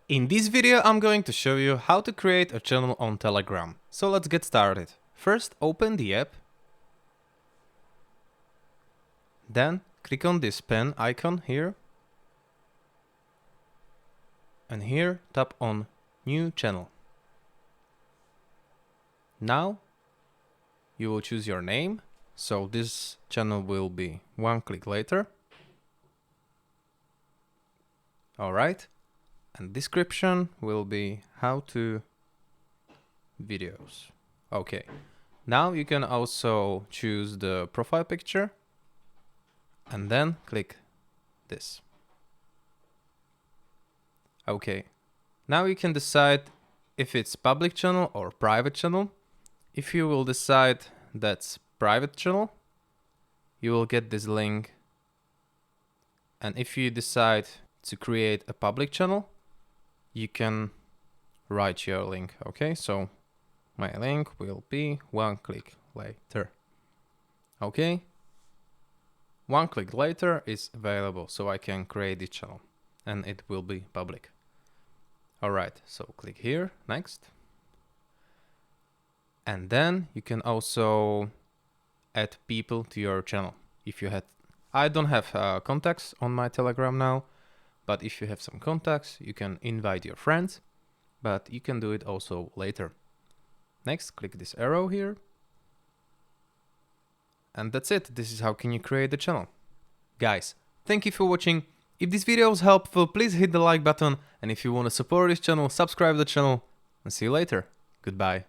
In this video I'm going to show you how to create a channel on Telegram. So let's get started. First open the app. Then click on this pen icon here. And here tap on New Channel. Now you will choose your name. So this channel will be One Click Later. Alright. And description will be how to videos. Okay. Now you can also choose the profile picture and then click this. Okay. Now you can decide if it's public channel or private channel. If you will decide that's private channel, you will get this link. And if you decide to create a public channel, you can write your link. Okay, so my link will be One Click Later. Okay, One Click Later is available, so I can create this channel and it will be public. Alright, so click here, next. And then you can also add people to your channel. If you had, I don't have contacts on my Telegram now, but if you have some contacts, you can invite your friends, but you can do it also later. Next, click this arrow here. And that's it. This is how can you create the channel. Guys, thank you for watching. If this video was helpful, please hit the like button. And if you want to support this channel, subscribe to the channel. And see you later. Goodbye.